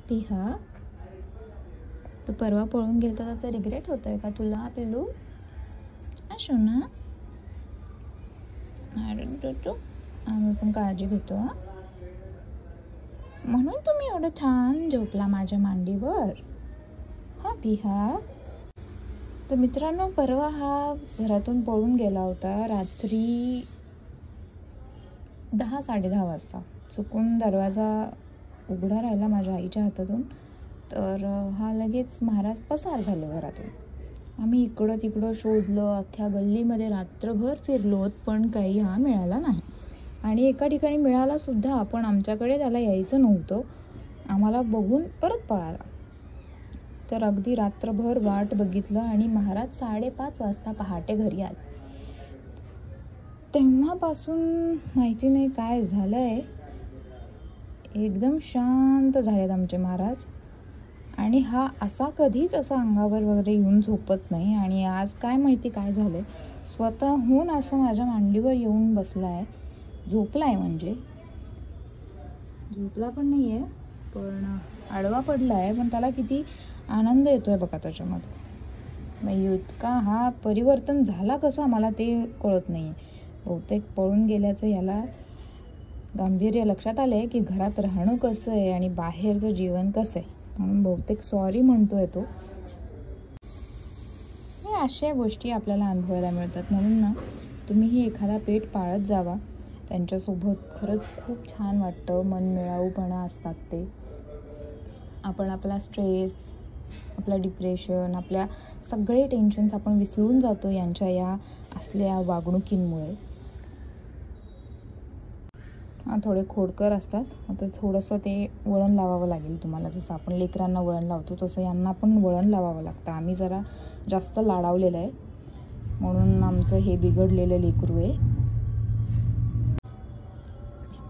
पिहा, तू परवा पळून गेलता त्याचा रिग्रेट होतोय का तुला पिलू? असो ना, अरे तू आम्ही पण काळजी घेतो हा, म्हणून तुम्ही एवढं छान झोपला माझ्या मांडीवर. हा पिहा. तर मित्रांनो, परवा हा घरातून पळून गेला होता रात्री 10-10:30 वाजता. चुकून दरवाजा उघडा राहिला माझ्या आईच्या हातातून, तर हा लगेच महाराज पसार झाले घरातून. आम्ही इकडं तिकडं शोधलं, अख्ख्या गल्लीमध्ये रात्रभर फिरलोत, पण काही हा मिळाला नाही. आणि एका ठिकाणी मिळाला सुद्धा, पण आमच्याकडे त्याला यायचं नव्हतं. आम्हाला बघून परत पळाला. तर अगदी रात्रभर वाट बघितलं आणि महाराज 5:30 वाजता पहाटे घरी आले. तेव्हापासून माहिती नाही काय झालंय, एकदम शांत झालेत आमचे महाराज. आणि हा असा कधीच असा अंगावर वगैरे येऊन झोपत नाही. आणि आज काय माहिती काय झालंय, स्वतःहून असं माझ्या मांडीवर येऊन बसलाय, झोपलाय. म्हणजे झोपला पण नाहीये, पण आडवा पडलाय. पण त्याला किती आनंद येतोय बघा त्याच्यामध्ये. मग इतका हा परिवर्तन झाला कसा मला ते कळत नाहीये. बहुतेक पळून गेल्याचं याला गांभीर्य लक्षात आलंय की घरात राहणं कसं आहे आणि बाहेरचं जीवन कसं आहे, म्हणून बहुतेक सॉरी म्हणतोय तो. हे अशा गोष्टी आपल्याला अनुभवायला मिळतात. म्हणून ना, तुम्हीही एखादा पेट पाळत जावा. त्यांच्यासोबत खरंच खूप छान वाटतं, मनमिळाऊपणा असतात ते. आपण आपला स्ट्रेस, आपला डिप्रेशन, आपल्या सगळे टेन्शन्स आपण विसरून जातो यांच्या या असल्या वागणुकींमुळे. थोडे खोडकर असतात. आता थोडंसं ते वळण लावावं लागेल तुम्हाला. जसं आपण लेकरांना वळण लावतो तसं यांना पण वळण लावावं लागतं. आम्ही जरा जास्त लाडावलेलं आहे, म्हणून आमचं हे बिघडलेलं लेकरू आहे.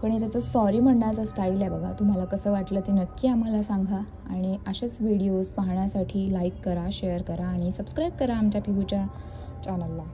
पण हे त्याचं सॉरी म्हणण्याचा स्टाईल आहे बघा. तुम्हाला कसं वाटलं ते नक्की आम्हाला सांगा. आणि असेच व्हिडिओज पाहण्यासाठी लाईक करा, शेअर करा आणि सबस्क्राईब करा आमच्या पिहूच्या चॅनलला.